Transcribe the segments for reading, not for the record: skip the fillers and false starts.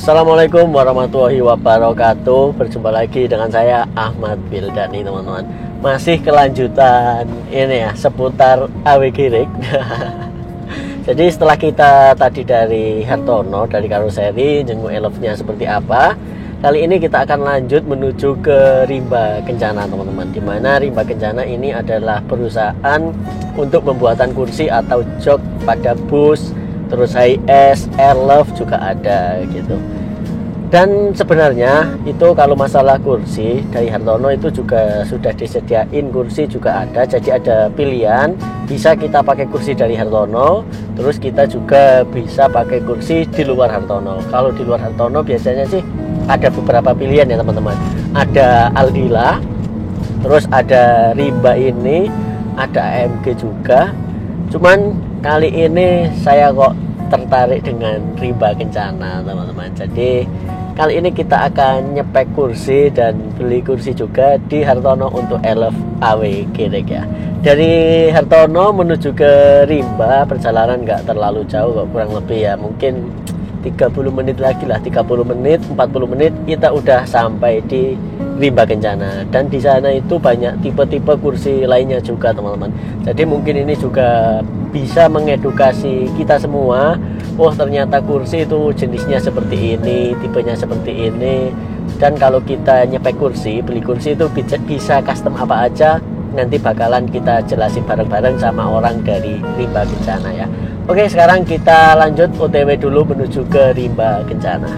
Assalamualaikum warahmatullahi wabarakatuh. Berjumpa lagi dengan saya Ahmad Bildani, teman-teman. Masih kelanjutan ini ya, seputar AWG Rig. Jadi setelah kita tadi dari Hartono, dari karoseri, jenguk elofnya seperti apa, kali ini kita akan lanjut menuju ke Rimba Kencana, teman-teman. Dimana Rimba Kencana ini adalah perusahaan untuk pembuatan kursi atau jok pada bus, terus high-S, airloft juga ada gitu. Dan sebenarnya itu kalau masalah kursi dari Hartono itu juga sudah disediain kursi juga ada. Jadi ada pilihan, bisa kita pakai kursi dari Hartono, terus kita juga bisa pakai kursi di luar Hartono. Kalau di luar Hartono biasanya sih ada beberapa pilihan ya teman-teman. Ada Aldila, terus ada Rimba ini, ada AMG juga. Cuman kali ini saya kok tertarik dengan Rimba Kencana, teman-teman. Jadi kali ini kita akan nyepek kursi dan beli kursi juga di Hartono untuk elf AWG Rig ya. Dari Hartono menuju ke Rimba perjalanan nggak terlalu jauh kok, kurang lebih ya mungkin 30 menit lagi lah, 30 menit, 40 menit kita udah sampai di Rimba Kencana. Dan di sana itu banyak tipe-tipe kursi lainnya juga, teman-teman. Jadi mungkin ini juga bisa mengedukasi kita semua. Oh, ternyata kursi itu jenisnya seperti ini, tipenya seperti ini. Dan kalau kita nyepek kursi, beli kursi itu bisa custom apa aja, nanti bakalan kita jelasin bareng-bareng sama orang dari Rimba Kencana ya. Oke, sekarang kita lanjut OTW dulu menuju ke Rimba Kencana.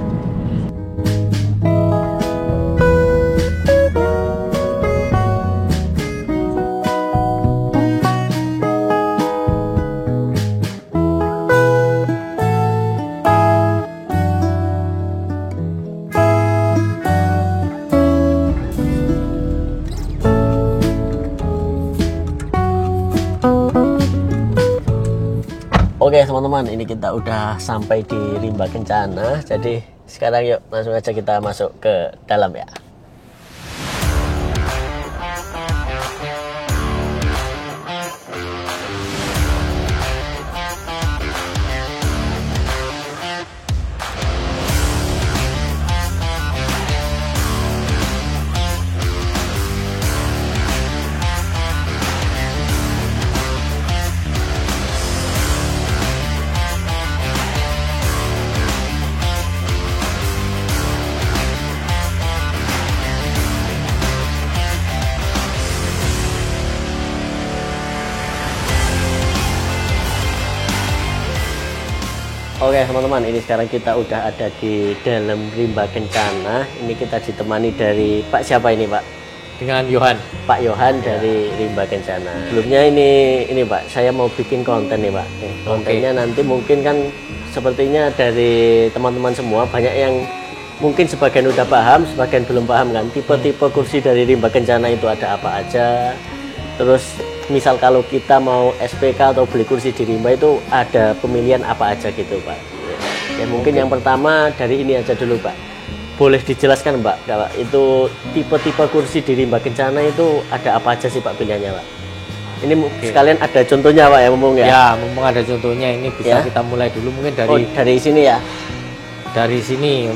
Oke teman-teman, ini kita udah sampai di Rimba Kencana. Jadi sekarang yuk langsung aja kita masuk ke dalam ya. Oke teman-teman, ini sekarang kita udah ada di dalam Rimba Kencana. Ini kita ditemani dari Pak siapa ini Pak? Dengan Yohan. Pak Yohan dari Rimba Kencana. Sebelumnya ini Pak, saya mau bikin konten nih Pak. Kontennya nanti mungkin kan sepertinya dari teman-teman semua banyak yang mungkin sebagian udah paham, sebagian belum paham kan. Tipe-tipe kursi dari Rimba Kencana itu ada apa aja. Terus misal kalau kita mau SPK atau beli kursi di Rimba itu ada pemilihan apa aja gitu Pak. Ya mungkin yang pertama dari ini aja dulu Pak. Boleh dijelaskan Pak, itu tipe-tipe kursi di Rimba Kencana itu ada apa aja sih Pak pilihannya Pak? Ini sekalian ada contohnya Pak ya, mumpung ya? Ya, mumpung ada contohnya ini bisa ya? Kita mulai dulu mungkin dari sini ya? Dari sini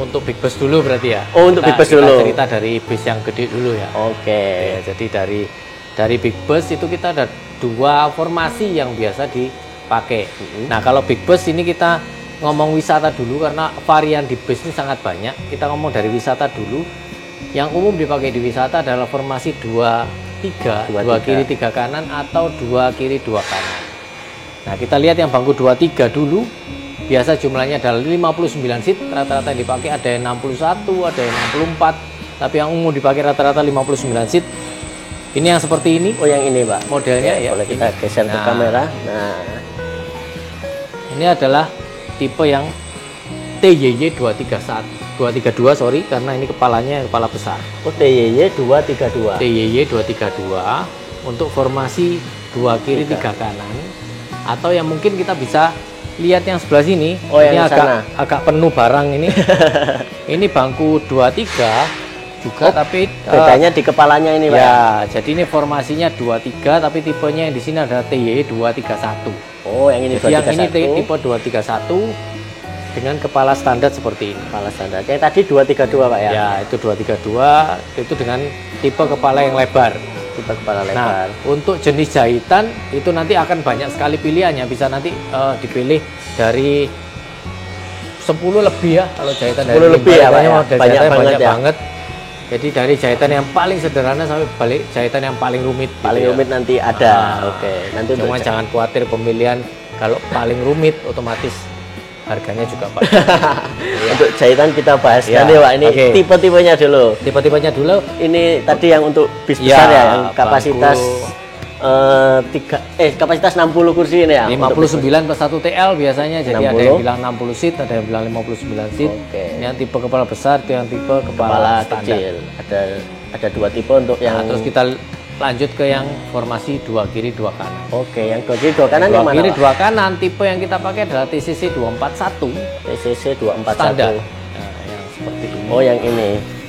untuk big bus dulu berarti ya? Oh, untuk big bus dulu? Kita dari bus yang gede dulu ya. Oke. Ya, jadi dari big bus itu kita ada dua formasi yang biasa dipakai. Nah kalau big bus ini kita ngomong wisata dulu karena varian di bus ini sangat banyak. Kita ngomong dari wisata dulu. Yang umum dipakai di wisata adalah formasi 2-3, 2 kiri 3 kanan atau 2 kiri 2 kanan. Nah kita lihat yang bangku 2-3 dulu. Biasa jumlahnya adalah 59 seat. Rata-rata yang dipakai ada yang 61, ada yang 64. Tapi yang umum dipakai rata-rata 59 seat. Ini yang seperti ini. Oh yang ini Pak modelnya ya, boleh kita geser ke kamera. Nah ini adalah tipe yang TYY 232 sorry, karena ini kepalanya kepala besar. Oh TYY 232. TYY 232 untuk formasi 2 kiri 3 kanan. Atau yang mungkin kita bisa lihat yang sebelah sini. Oh ini yang agak penuh barang ini. Ini bangku 23 juga, tapi bedanya di kepalanya ini Pak. Ya, jadi ini formasinya 23 tapi tipenya yang di sini ada TYY 231. Oh, yang ini jadi 231. Yang ini tipe 231. dengan kepala standar seperti ini. Kepala standar. Yang tadi 232 Pak ya? Ya, itu 232 itu dengan tipe kepala yang lebar. Tipe kepala Nah, lebar. untuk jenis jahitan itu nanti akan banyak sekali pilihannya. Bisa nanti dipilih dari 10 lebih ya kalau jahitan 10 lebih ya, Pak, ya? Banyak banget. Jadi dari jahitan yang paling sederhana sampai balik jahitan yang paling rumit. Paling gitu ya. rumit nanti ada. Oke. Nanti Cuma untuk jangan khawatir pemilihan kalau paling rumit otomatis harganya juga Pak. untuk jahitan kita bahas Ya, nanti Pak. Ini oke. tipe-tipenya dulu. Tipe-tipenya dulu. Ini tadi yang untuk bis Ya, besar ya, yang kapasitas bangku. kapasitas 60 kursi ini ya. untuk bis 59 plus 1 TL biasanya. Jadi ada 60. yang bilang 60 seat, ada yang bilang 59 seat. Oke. Ini yang tipe kepala besar, itu yang tipe kepala standar. kecil. Ada 2 tipe untuk yang Nah, terus kita lanjut ke yang formasi 2 kiri 2 kanan. Oke, yang 2 kiri 2 kanan yang 2 mana? kiri Pak? 2 kanan, tipe yang kita pakai adalah TCC 241 TCC 241. standar. Nah, yang seperti ini. Oh, yang ini.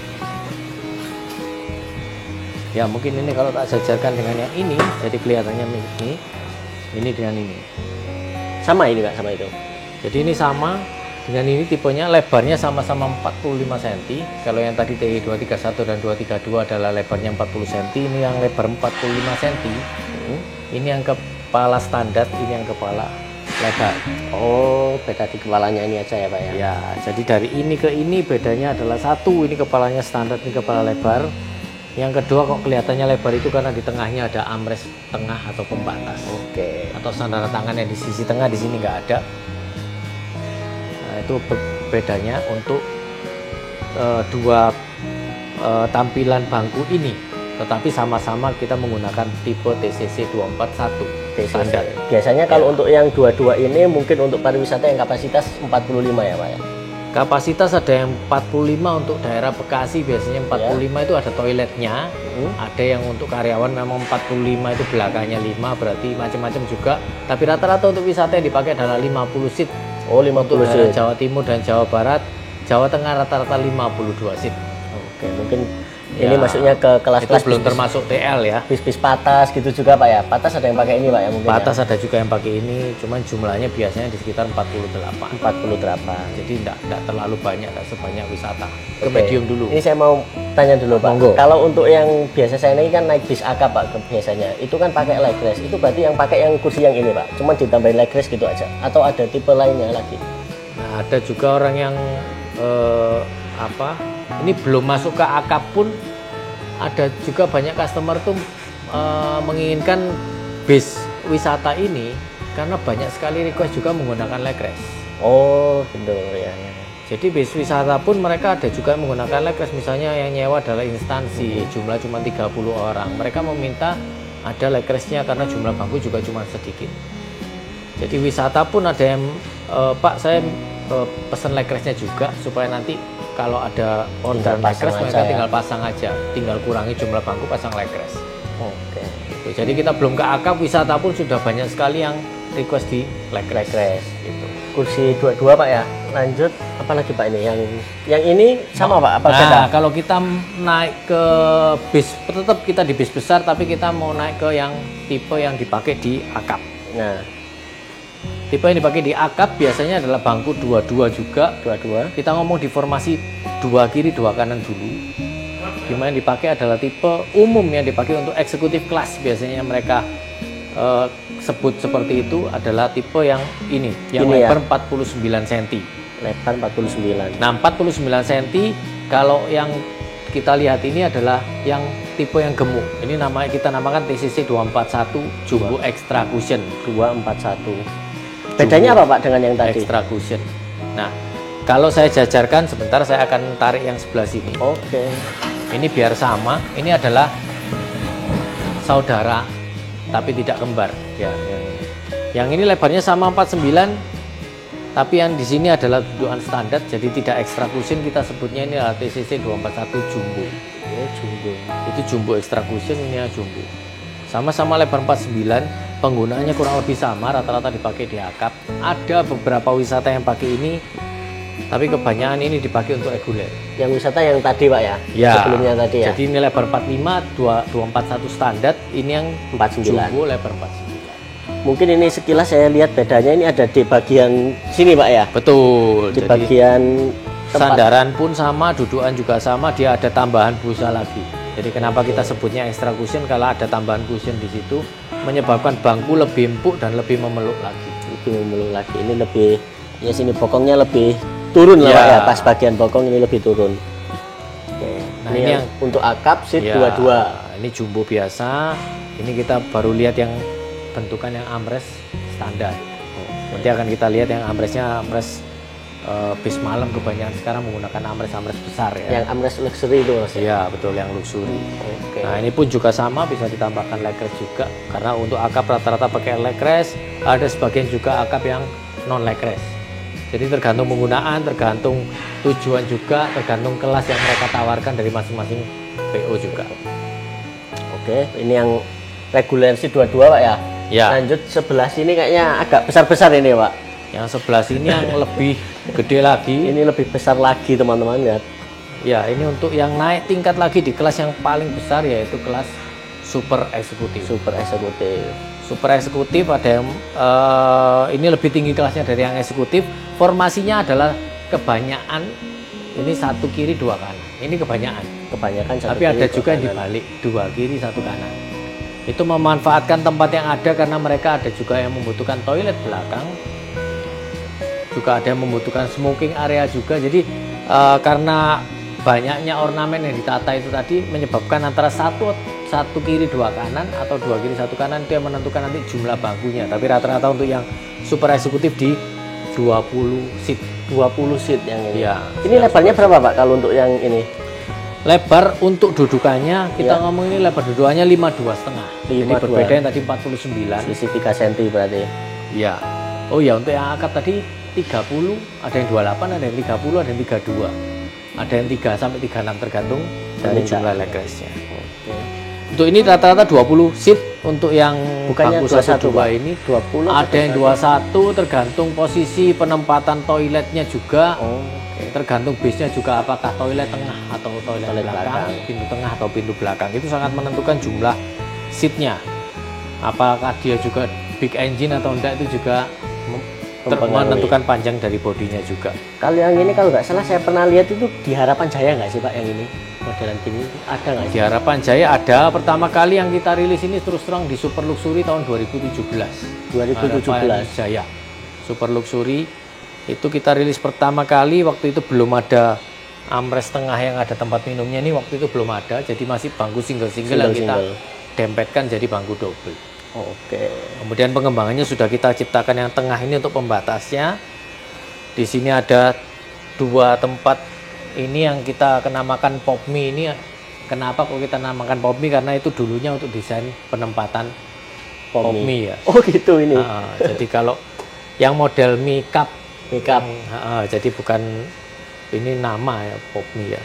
Ya mungkin ini kalau tak sejarkan dengan yang ini, jadi kelihatannya ini dengan ini. Sama ini Pak, sama itu. Jadi ini sama dengan ini, tipenya lebarnya sama-sama 45 cm. Kalau yang tadi TI 231 dan 232 adalah lebarnya 40 cm, ini yang lebar 45 cm. Ini yang kepala standar, ini yang kepala lebar. Oh, beda di kepalanya ini aja ya Pak ya. Ya, jadi dari ini ke ini bedanya adalah satu, ini kepalanya standar, ini kepala lebar. Yang kedua kok kelihatannya lebar itu karena di tengahnya ada armrest tengah atau pembatas. Oke. Atau sandara tangan yang di sisi tengah, di sini nggak ada. Nah, itu bedanya untuk dua tampilan bangku ini. Tetapi sama-sama kita menggunakan tipe TCC 241 TCC. standar. Biasanya kalau untuk yang 22 ini mungkin untuk pariwisata yang kapasitas 45 ya Pak ya. Kapasitas ada yang 45 untuk daerah Bekasi, biasanya 45 itu ada toiletnya. Ada yang untuk karyawan memang 45 itu belakangnya 5, berarti macam-macam juga. Tapi rata-rata untuk wisata yang dipakai adalah 50 seat. Oh, 50 Untuk daerah seat. Jawa Timur dan Jawa Barat, Jawa Tengah rata-rata 52 seat. Oke, mungkin Ya, ini maksudnya ke Itu kelas-kelas belum termasuk TL ya. bis patas gitu juga Pak ya. Patas ada yang pakai ini Pak ya mungkin. Patas ada juga yang pakai ini, cuman jumlahnya biasanya di sekitar 48. 48. Jadi tidak terlalu banyak, tidak sebanyak wisata. Ke Oke. medium dulu. Ini saya mau tanya dulu Pak. Monggo. Kalau untuk yang biasa saya ini kan naik bis akap Pak biasanya. Itu kan pakai leg rest. Itu berarti yang pakai yang kursi yang ini Pak. Cuman ditambahin leg rest gitu aja. Atau ada tipe lainnya lagi? Nah, ada juga orang yang ini belum masuk ke akap pun ada juga banyak customer tuh menginginkan bis wisata ini karena banyak sekali request juga menggunakan leg rest. Oh, gitu ya. Jadi bis wisata pun mereka ada juga menggunakan leg rest, misalnya yang nyewa adalah instansi, jumlah cuma 30 orang. Mereka meminta ada leg restnya karena jumlah bangku juga cuma sedikit. Jadi wisata pun ada yang Pak saya pesan leg restnya juga supaya nanti kalau ada order leg rest mereka tinggal pasang aja, tinggal kurangi jumlah bangku pasang leg rest. Oke. Jadi kita belum ke akap, wisata pun sudah banyak sekali yang request di leg Leg rest. rest. Gitu. Kursi 22 Pak ya. Lanjut apalagi Pak ini yang ini sama Pak apa beda? Nah, kalau kita naik ke bis, tetap kita di bis besar, tapi kita mau naik ke yang tipe yang dipakai di akap. Nah, Tipe yang dipakai di akap biasanya adalah bangku 22 juga. 22. Kita ngomong di formasi 2 kiri 2 kanan dulu. Dimana yang dipakai adalah tipe umum yang dipakai untuk eksekutif kelas. Biasanya mereka sebut seperti itu adalah tipe yang ini yang Ini lebar ya? 49 cm. Lebar 49. Nah, 49 cm kalau yang kita lihat ini adalah yang tipe yang gemuk. Ini kita namakan TCC 241 Jumbo Extra Cushion. 241. Bedanya apa Pak dengan yang tadi? Extra Cushion. Nah, kalau saya jajarkan sebentar, saya akan tarik yang sebelah sini. Oke. Ini biar sama. Ini adalah saudara tapi tidak kembar. Ya, yang ini lebarnya sama 49. Tapi yang di sini adalah dudukan standar, jadi tidak extra cushion. Kita sebutnya ini adalah TCC 241 Jumbo. Oh, jumbo. Itu Jumbo extra cushion, ini ya Jumbo. Sama-sama lebar 49. Penggunaannya kurang lebih sama, rata-rata dipakai di akap. Ada beberapa wisata yang pakai ini, tapi kebanyakan ini dipakai untuk reguler. Yang wisata yang tadi Pak ya? Ya. Sebelumnya tadi ya? Jadi ini lebar 45, 241 standar, ini yang 49. Jumbo lebar 49. mungkin ini sekilas saya lihat bedanya ini ada di bagian sini Pak ya. Betul. Di Jadi bagian tempat sandaran pun sama, dudukan juga sama, dia ada tambahan busa lagi. Jadi kenapa kita sebutnya extra cushion, kalau ada tambahan cushion di situ menyebabkan bangku lebih empuk dan lebih memeluk lagi. lebih memeluk lagi. Ini lebih ya sini bokongnya lebih turun lah Ya. Pak ya. Pas bagian bokong ini lebih turun. Oke. Nah, ini ini yang untuk akap seat Ya, 22. ini jumbo biasa. Ini kita baru lihat yang bentukan yang armrest standar. Nanti akan kita lihat yang armrestnya armrest bis malam, kebanyakan sekarang menggunakan armrest besar ya. Yang armrest luxury itu Mas. Iya betul, yang luxury. Oke. Nah ini pun juga sama, bisa ditambahkan leg rest juga. Karena untuk akap rata-rata pakai leg rest, ada sebagian juga akap yang non leg rest. Jadi tergantung penggunaan, tergantung tujuan juga, tergantung kelas yang mereka tawarkan dari masing-masing PO juga. Oke, ini yang regular seat 22 Pak ya. Ya. Lanjut sebelah sini kayaknya agak besar-besar ini Pak. Yang sebelah sini yang lebih gede lagi. Ini lebih besar lagi teman-teman lihat. Ya, ini untuk yang naik tingkat lagi di kelas yang paling besar, yaitu kelas super eksekutif. Super eksekutif. Super eksekutif ada yang ini lebih tinggi kelasnya dari yang eksekutif. Formasinya adalah kebanyakan ini satu kiri dua kanan. Ini kebanyakan. Kebanyakan satu Tapi kiri, ada dua juga yang kanan. dibalik, dua kiri satu kanan. Itu memanfaatkan tempat yang ada karena mereka ada juga yang membutuhkan toilet belakang. Juga ada yang membutuhkan smoking area juga. Jadi karena banyaknya ornamen yang ditata itu tadi menyebabkan antara satu kiri dua kanan atau dua kiri satu kanan itu yang menentukan nanti jumlah bangkunya. Tapi rata-rata untuk yang super eksekutif di 20 seat. 20 seat yang ini. Iya. Ini lebarnya berapa Pak kalau untuk yang ini? Lebar untuk dudukannya kita Ya. ngomong ini lebar dudukannya 52,5. Jadi 52. berbeda yang tadi 49. Selisih 3 cm berarti. Iya. Oh ya, untuk yang akap tadi 30, ada yang 28, ada yang 30, ada yang 32. Ada yang 3 sampai 36 tergantung dari Permintaan. jumlah leg rest-nya. Oke. Untuk ini rata-rata 20 seat untuk yang Bukannya bangku 21 1 2 Pak? ini. 20 Ada yang 21 tergantung posisi penempatan toiletnya juga. Oh, oke. Tergantung base-nya juga apakah toilet tengah atau toilet Toilet belakang, belakang. pintu tengah atau pintu belakang. Itu sangat menentukan jumlah seatnya. Apakah dia juga big engine atau enggak, itu juga Mempengaruhi. menentukan panjang dari bodinya juga. Kalau yang ini kalau nggak salah saya pernah lihat itu di Harapan Jaya nggak sih Pak yang ini? Modelan gini ada nggak sih? Di Harapan Jaya ada, pertama kali yang kita rilis ini terus terang di Super Luxury tahun 2017. 2017. Harapan Jaya Super Luxury itu kita rilis pertama kali, waktu itu belum ada armrest tengah yang ada tempat minumnya, ini waktu itu belum ada, jadi masih bangku single-single yang kita Single-single. dempetkan jadi bangku double. Oh, oke. Kemudian pengembangannya sudah kita ciptakan yang tengah ini untuk pembatasnya. Di sini ada dua tempat ini yang kita kenamakan PopMe ini. Kenapa kok kita namakan PopMe? Karena itu dulunya untuk desain penempatan PopMe ya. Oh gitu ini. Jadi kalau yang model Mi Cup, Makeup. jadi bukan ini nama ya PopMe ya.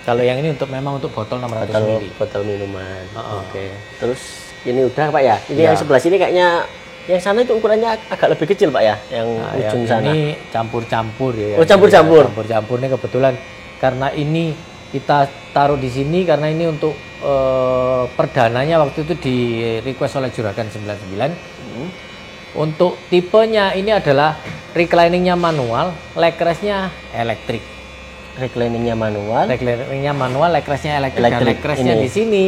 Kalau yang ini memang untuk botol 600 Botol, ml. botol minuman. Ah, Oke. Terus ini udah Pak ya. Ini Ya. yang sebelah sini kayaknya yang sana itu ukurannya agak lebih kecil Pak ya, yang Nah, ujung yang sana. ini campur-campur ya. Oh, campur-campur. Campur-campur ini kebetulan karena ini kita taruh di sini karena ini untuk perdananya waktu itu di request oleh Juragan 99. Untuk tipenya ini adalah recliningnya manual, leg rest-nya elektrik. Recliningnya manual. Recliningnya manual, leg rest-nya elektrik. Dan Elektrik leg rest-nya ini. di sini.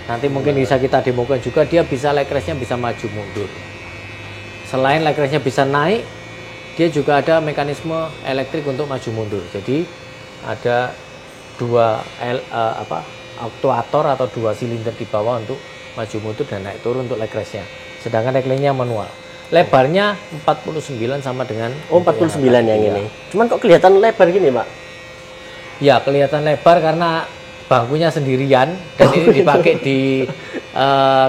Nanti mungkin bisa kita demokan juga, dia bisa leg rest-nya bisa maju mundur. Selain leg rest-nya bisa naik, dia juga ada mekanisme elektrik untuk maju mundur. Jadi ada dua aktuator atau dua silinder di bawah untuk maju mundur dan naik turun untuk leg rest-nya. Sedangkan recliningnya manual. Lebarnya 49 sama dengan Oh, untuk 49 yang iya. ini. Cuman kok kelihatan lebar gini, Pak? Ya, kelihatan lebar karena bangkunya sendirian dan ini dipakai di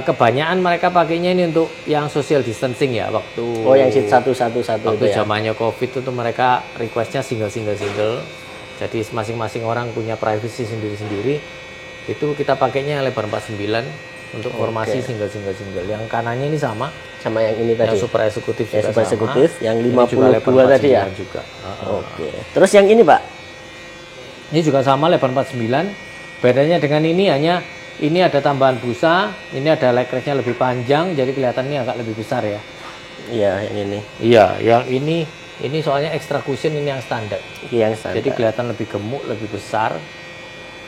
kebanyakan mereka pakainya ini untuk yang social distancing ya, waktu Oh, yang seat 111 waktu itu ya. zamannya Covid itu mereka requestnya single. Jadi masing-masing orang punya privacy sendiri-sendiri. Itu kita pakainya yang lebar 49 untuk formasi single. Yang kanannya ini sama, Sama yang ini tadi. yang super eksekutif Yang juga super sama. eksekutif, yang Ini juga 52 lebar tadi ya? 49 juga. Oke. Terus yang ini, Pak? Ini juga sama lebar 49. Bedanya dengan ini hanya ini ada tambahan busa, ini ada leg restnya lebih panjang, jadi kelihatannya agak lebih besar ya. Iya, yang ini. Iya, yang ini soalnya extra cushion, ini yang standar. Yang standar. Jadi kelihatan lebih gemuk, lebih besar.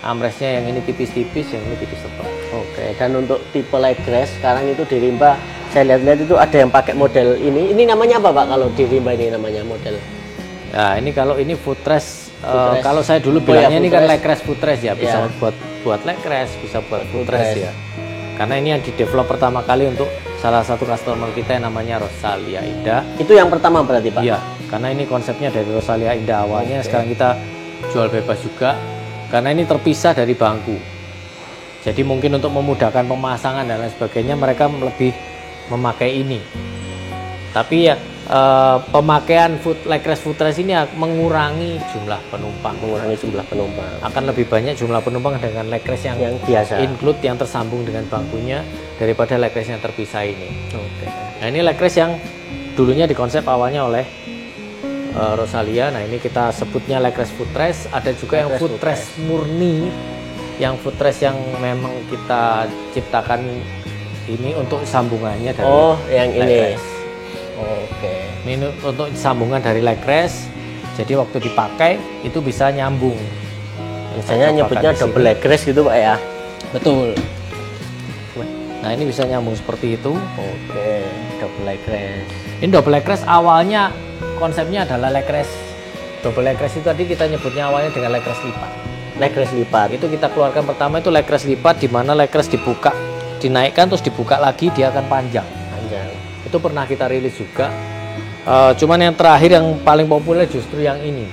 Armrestnya yang ini tipis-tipis, yang ini tipis tebal. Oke, dan untuk tipe leg rest sekarang itu di Rimba, saya lihat-lihat itu ada yang pakai model ini. Ini namanya apa Pak kalau di Rimba ini namanya model? Nah, ini kalau ini footrest, kalau saya dulu bilangnya ini kan leg rest footrest ya, bisa buat leg rest, bisa buat footrest ya. Karena ini yang di develop pertama kali untuk salah satu customer kita yang namanya Rosalia Indah. Itu yang pertama berarti Pak? Iya, karena ini konsepnya dari Rosalia Indah awalnya, sekarang kita jual bebas juga. Karena ini terpisah dari bangku. Jadi mungkin untuk memudahkan pemasangan dan lain sebagainya mereka lebih memakai ini. Tapi ya pemakaian leg rest footrest ini mengurangi jumlah penumpang. Akan lebih banyak jumlah penumpang dengan leg rest yang biasa, include yang tersambung dengan bangkunya daripada leg rest yang terpisah ini. Oke. Nah, ini leg rest yang dulunya dikonsep awalnya oleh Rosalia. Nah, ini kita sebutnya leg rest footrest. Ada juga yang footrest murni, yang footrest yang memang kita ciptakan ini untuk sambungannya dari yang leg ini rest. Oke. Ini untuk sambungan dari leg rest, jadi waktu dipakai itu bisa nyambung. Biasanya nyebutnya double leg rest gitu Pak ya? Betul. Nah, ini bisa nyambung seperti itu. Oke, double leg rest. Ini double leg rest awalnya konsepnya adalah leg rest. Double leg rest itu tadi kita nyebutnya awalnya dengan leg rest lipat. Leg rest lipat. Itu kita keluarkan pertama itu leg rest lipat, di mana leg rest dibuka, dinaikkan terus dibuka lagi, dia akan panjang. Itu pernah kita rilis juga. Cuman yang terakhir yang paling populer justru yang ini.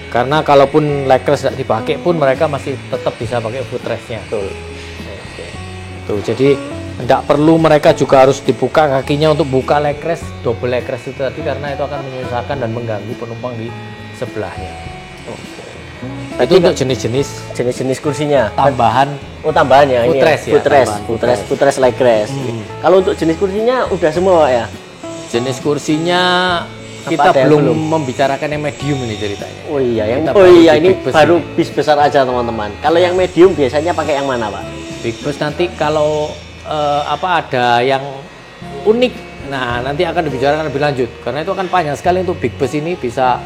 Karena kalaupun leg rest tidak dipakai pun mereka masih tetap bisa pakai footrestnya. Betul. Tuh, jadi tidak perlu mereka juga harus dibuka kakinya untuk buka leg rest, double leg rest itu tadi, karena itu akan menyusahkan dan mengganggu penumpang di sebelahnya. Itu untuk jenis-jenis kursinya. Tambahan. Tambahan ya. Footrest leg rest. Kalau untuk jenis kursinya udah semua Pak ya? Jenis kursinya kita belum membicarakan yang medium ini ceritanya. Ini baru bis besar aja teman-teman. Kalau yang medium biasanya pakai yang mana Pak? Big bus nanti kalau ada yang unik, nah nanti akan dibicarakan lebih lanjut. Karena itu akan panjang sekali untuk big bus ini, bisa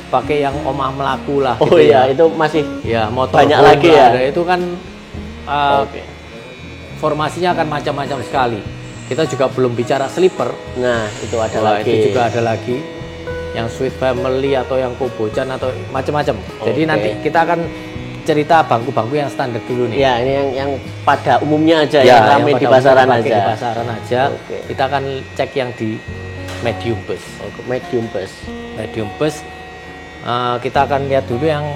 pakai yang omah melaku lah. Itu masih motor banyak lagi ya. Itu kan formasinya akan macam-macam sekali. Kita juga belum bicara sleeper. Nah, itu ada lagi. Itu juga ada lagi. Yang Sweet Family atau yang Kobocan atau macam-macam. Jadi nanti kita akan cerita bangku-bangku yang standar dulu nih. Ya, ini yang pada umumnya aja, yang ramai di pasaran aja. Di pasaran aja. Kita akan cek yang di medium bus. Medium bus. Kita akan lihat dulu yang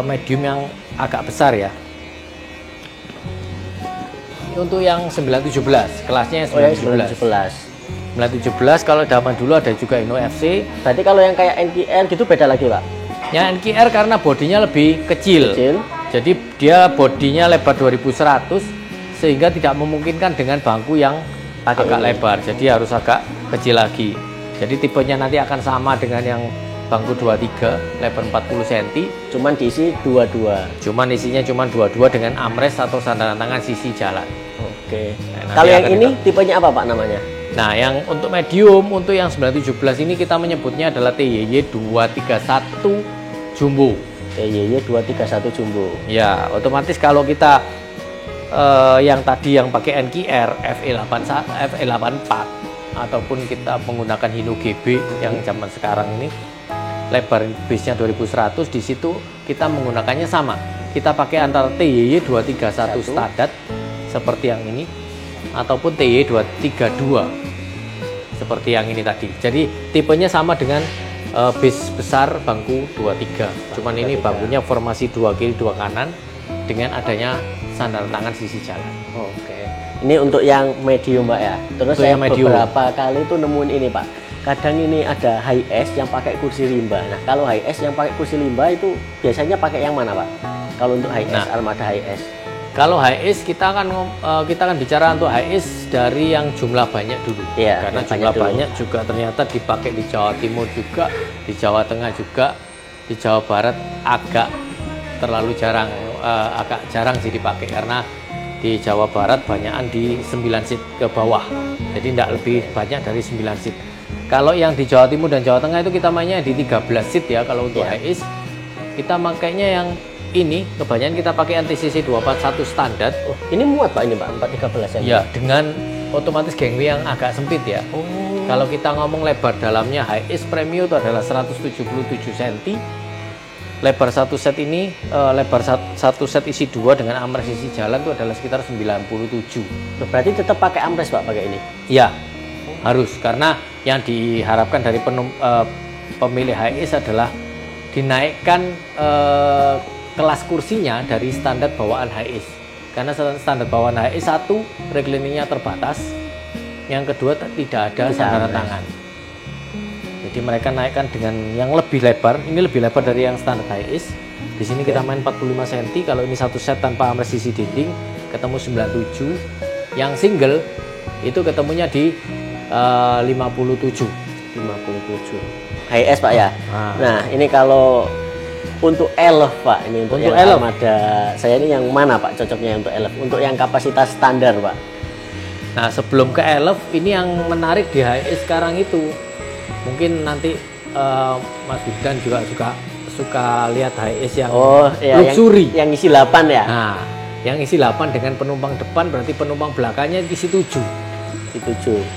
medium yang agak besar ya. Untuk yang 917, kelasnya 917. 917 kalau zaman dulu ada juga Inno FC. Berarti kalau yang kayak NKR gitu beda lagi Pak? Ya, NKR karena bodinya lebih kecil. Jadi dia bodinya lebar 2100 sehingga tidak memungkinkan dengan bangku yang agak lebar. Jadi harus agak kecil lagi. Jadi tipenya nanti akan sama dengan yang bangku 23 lebar 40 cm. Cuman diisi 22. Isinya cuma 22 dengan armrest atau sandaran tangan sisi jalan. Oke. Kalau yang ini tipenya apa Pak namanya? Nah, yang untuk medium, untuk yang 917 ini kita menyebutnya adalah TYY 231 Jumbo. TYY 231 Jumbo. Ya, otomatis kalau kita yang tadi yang pakai NKR FE84 ataupun kita menggunakan Hino GB yang zaman sekarang ini lebar base-nya 2100, di situ kita menggunakannya sama. Kita pakai antara TYY 231 standar seperti yang ini ataupun TYY 232 seperti yang ini tadi. Jadi tipenya sama dengan base besar bangku 23. Cuman ini bangkunya formasi 2 kiri 2 kanan dengan adanya sandal tangan sisi jalan. Oke. Ini untuk yang medium Pak ya. Terus saya beberapa kali itu nemuin ini Pak. Kadang ini ada high S yang pakai kursi rimba. Nah, kalau high S yang pakai kursi rimba itu biasanya pakai yang mana Pak? Kalau untuk high S, armada high S. Kalau high S kita akan bicara untuk high S dari yang jumlah banyak dulu. Ya, karena jumlah banyak juga ternyata dipakai di Jawa Timur juga, di Jawa Tengah juga, di Jawa Barat agak terlalu jarang agak jarang sih dipakai karena di Jawa Barat banyakan di 9 seat ke bawah. Jadi tidak lebih banyak dari 9 seat. Kalau yang di Jawa Timur dan Jawa Tengah itu kita mainnya di 13 seat ya. Kalau untuk Hiace kita makainya yang ini kebanyakan kita pakai NTCC 241 standar. Oh, ini muat Pak ini Pak 413 ya. Dengan otomatis gangway yang agak sempit ya. Kalau kita ngomong lebar dalamnya Hiace Premium itu adalah 177 cm. Lebar satu set ini, lebar satu set isi 2 dengan armrest isi jalan itu adalah sekitar 97. Berarti tetap pakai armrest Pak pakai ini? Iya, harus. Karena yang diharapkan dari pemilik Hiace adalah dinaikkan kelas kursinya dari standar bawaan Hiace. Karena standar bawaan Hiace satu, recliningnya terbatas. Yang kedua tidak ada sandaran tangan. Jadi mereka naikkan dengan yang lebih lebar. Ini lebih lebar dari yang standar Hiace. Di sini kita main 45 cm. Kalau ini satu set tanpa armrest sisi dinding ketemu 97. Yang single itu ketemunya di 57. Hiace Pak ya. Nah ini kalau untuk elf Pak, ini untuk yang elf armada saya ini yang mana Pak cocoknya untuk elf? Untuk yang kapasitas standar Pak. Nah sebelum ke elf, ini yang menarik di Hiace sekarang itu mungkin nanti Mas Wildan juga suka lihat Hiace yang luxury yang isi 8 ya. Nah yang isi 8 dengan penumpang depan berarti penumpang belakangnya isi 7.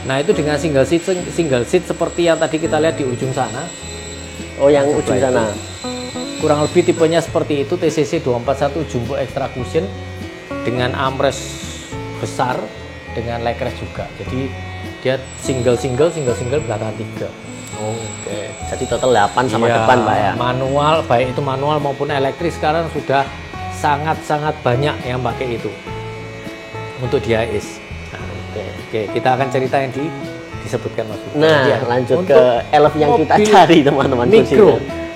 Nah itu dengan single seat seperti yang tadi kita lihat di ujung sana. Oh yang ujung sana. Kurang lebih tipenya seperti itu, TCC 241 Jumbo Extra Cushion dengan armrest besar dengan legress juga. Jadi dia single belakang 3. Oke. Jadi total 8 sama depan Pak ya. Manual, baik itu manual maupun elektrik sekarang sudah sangat banyak yang pakai itu untuk di Hiace. Oke, kita akan cerita yang disebutkan Mas. Nah, lanjut ke elf yang kita cari teman-teman.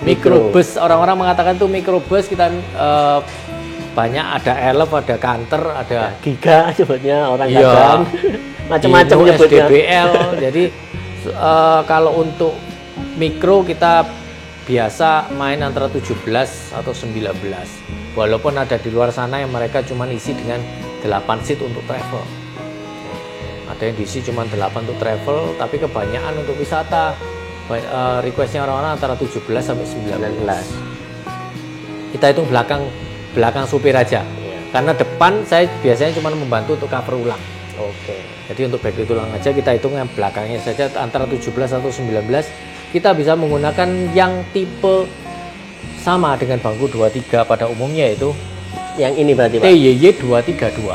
Microbus, orang-orang mengatakan itu microbus. Kita banyak ada elf, ada Canter, ada Giga sebutnya orang kadang. Macam-macam nyebutnya. SDBL. Jadi kalau untuk mikro kita biasa main antara 17 atau 19. Walaupun ada di luar sana yang mereka cuma isi dengan 8 seat untuk travel. Ada yang diisi cuma 8 untuk travel, tapi kebanyakan untuk wisata. Requestnya orang-orang antara 17 sampai 19. Kita hitung belakang supir aja. Karena depan saya biasanya cuma membantu untuk cover ulang. Oke. Jadi untuk backlight ulang aja kita hitung yang belakangnya saja antara 17 atau 19. Kita bisa menggunakan yang tipe sama dengan bangku 23 pada umumnya, yaitu yang ini berarti Pak. TYY 232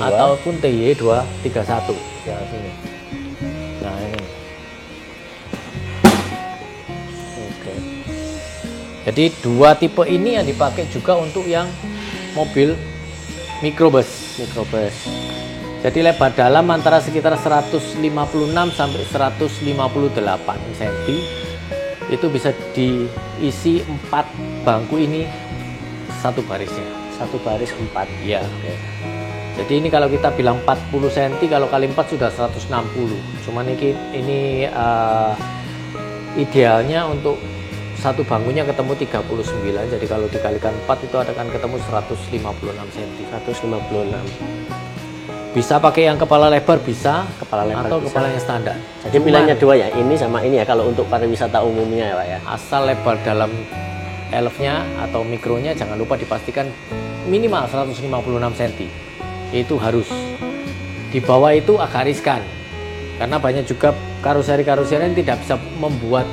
ataupun TYY 231. Ya sini. Nah ini. Oke. Jadi dua tipe ini yang dipakai juga untuk yang mobil microbus. Jadi lebar dalam antara sekitar 156 sampai 158 cm. Itu bisa diisi 4 bangku ini satu barisnya. Satu baris 4. Ya. Okay. Jadi ini kalau kita bilang 40 cm, kalau kali 4 sudah 160. Cuman ini idealnya untuk satu bangkunya ketemu 39. Jadi kalau dikalikan 4 itu akan ketemu 156 cm. 156. Bisa pakai yang kepala lebar bisa, atau bisa. kepala yang standar. Jadi pilihannya dua ya, ini sama ini ya kalau untuk pariwisata umumnya ya Pak ya. Asal lebar dalam elfnya atau mikronya jangan lupa dipastikan minimal 156 cm. Itu harus. Di bawah itu agak riskan. Karena banyak juga karoseri-karoseri yang tidak bisa membuat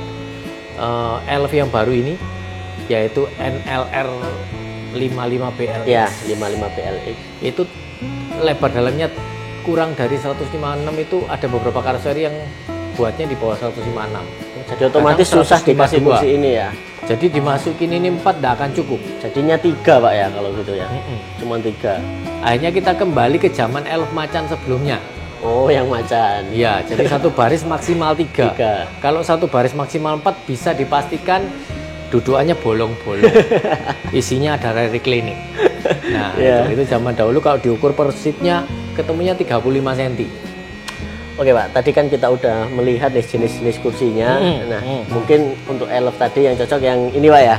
elf yang baru ini, yaitu NLR 55BLX. Ya, 55BLX. Itu lebar dalamnya kurang dari 156. Itu ada beberapa karoseri yang buatnya di bawah 156. Jadi otomatis susah dikasih kursi ini ya. Jadi dimasukin ini 4 tidak akan cukup. Jadinya 3 Pak ya kalau gitu ya. Cuma 3. Akhirnya kita kembali ke zaman elf macan sebelumnya. Oh yang macan. Iya, jadi satu baris maksimal 3. Kalau satu baris maksimal 4 bisa dipastikan dudukannya bolong-bolong. Isinya ada reclining. Nah, itu zaman dahulu kalau diukur per seatnya ketemunya 35 cm. Oke Pak, tadi kan kita udah melihat jenis-jenis kursinya. Mungkin untuk elf tadi yang cocok yang ini Pak ya.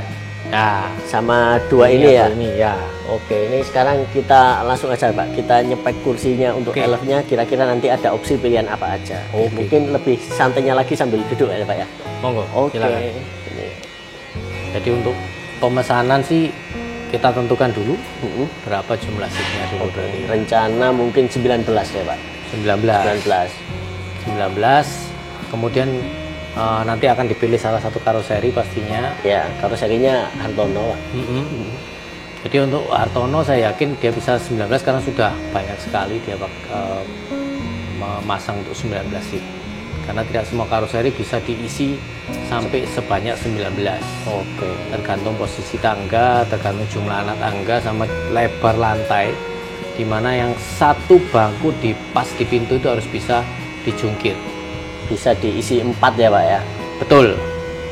Nah, sama dua ini ya. Ini ya. Oke, ini sekarang kita langsung aja Pak. Kita nyepek kursinya untuk Oke. elfnya. Kira-kira nanti ada opsi pilihan apa aja. Oke. Mungkin lebih santainya lagi sambil duduk ya Pak ya. Monggo. Oke. Silakan. Ini. Jadi untuk pemesanan sih kita tentukan dulu Mm-mm. berapa jumlah seatnya dulu Oke. berarti. Rencana mungkin 19 ya Pak. 19. 19. Kemudian nanti akan dipilih salah satu karoseri pastinya. Ya, karoserinya Hartono Pak. Jadi untuk Hartono saya yakin dia bisa 19 karena sudah banyak sekali dia memasang untuk 19 seat. Karena tidak semua karoseri bisa diisi sampai sebanyak 19. Oke. Tergantung posisi tangga, tergantung jumlah anak tangga sama lebar lantai. Dimana yang satu bangku pas di pintu itu harus bisa dijungkir. Bisa diisi 4 ya Pak ya. Betul.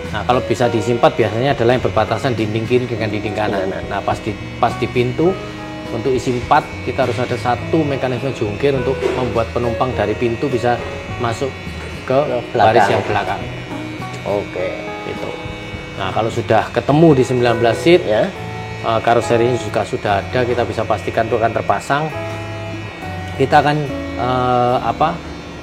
Nah, kalau bisa diisi 4 biasanya adalah yang berbatasan dinding kiri dengan dinding kanan. Nah, pas di pintu untuk isi 4 kita harus ada satu mekanisme jungkir untuk membuat penumpang dari pintu bisa masuk ke baris yang belakang. Oke. Gitu. Nah, kalau sudah ketemu di 19 seat Ya. karoserinya juga sudah ada, kita bisa pastikan itu akan terpasang. Kita akan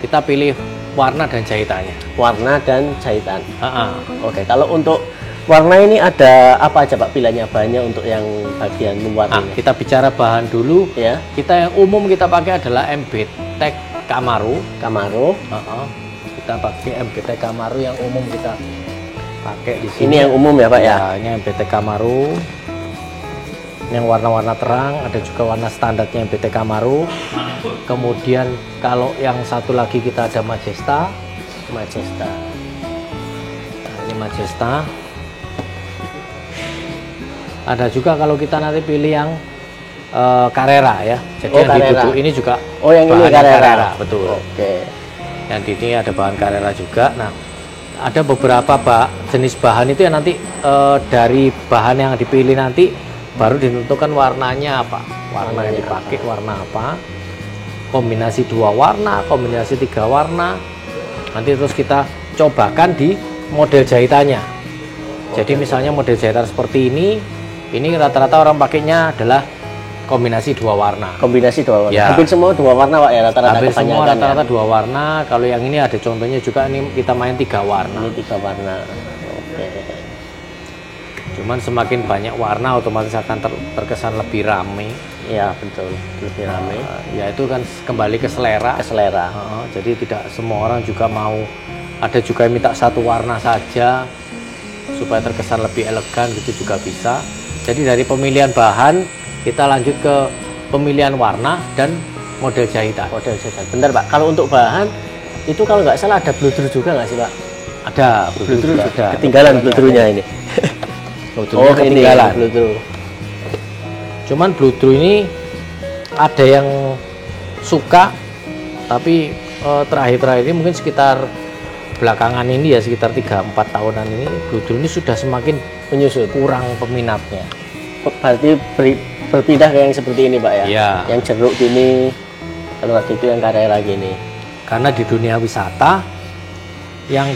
kita pilih warna dan jahitannya. Warna dan jahitan. Ha-ha. Oke, kalau untuk warna ini ada apa aja Pak pilihannya bahannya untuk yang bagian luar Nah, ini? kita bicara bahan dulu. Ya, Kita yang umum kita pakai adalah MBTEK Camaro. Camaro. Kita pakai MBTEK Camaro yang umum kita pakai di sini. Ini yang umum ya Pak ya? Ya, ini MBTEK Camaro. Ini yang warna-warna terang, ada juga warna standarnya MBTEK Camaro. Kemudian kalau yang satu lagi kita ada Majesta. Majesta. Nah, ini Majesta. Ada juga kalau kita nanti pilih yang Carrera ya. Jadi Oh, yang di Carrera. duduk ini juga Oh, yang ini bahannya Carrera. betul. Oke. Yang di sini ada bahan Carrera juga. Nah, ada beberapa jenis bahan itu yang nanti dari bahan yang dipilih nanti baru ditentukan warnanya apa, warna yang dipakai warna apa, kombinasi 2 warna, kombinasi 3 warna. Nanti terus kita cobakan di model jahitannya. Jadi misalnya model jahitan seperti ini rata-rata orang pakainya adalah kombinasi 2 warna. Kombinasi 2 warna. Ya. Hampir semua 2 warna Pak ya rata-rata Hampir semua kebanyakan rata-rata ya. 2 warna. Kalau yang ini ada contohnya juga, ini kita main 3 warna. Ini 3 warna. Oke. Cuman semakin banyak warna otomatis akan terkesan lebih rame. Iya, betul. Lebih ramai. Ya itu kan kembali ke selera. Selera. Jadi tidak semua orang juga mau. Ada juga yang minta satu warna saja supaya terkesan lebih elegan, gitu juga bisa. Jadi dari pemilihan bahan kita lanjut ke pemilihan warna dan model jahitan. Model jahitan. Bentar Pak, kalau untuk bahan itu kalau nggak salah ada bludru juga nggak sih Pak? Ada Bludru juga juga. ada. Ketinggalan bludrunya ini. Bludrunya Oh, ketinggalan. ini bludru. Cuman bludru ini ada yang suka, tapi terakhir-terakhir ini mungkin sekitar belakangan ini ya, sekitar 3-4 tahunan ini bludru ini sudah semakin Menyusut. kurang peminatnya. Berarti berpindah ke yang seperti ini Pak ya? Iya. Yang jeruk gini, kalau waktu itu yang Carrera gini. Karena di dunia wisata yang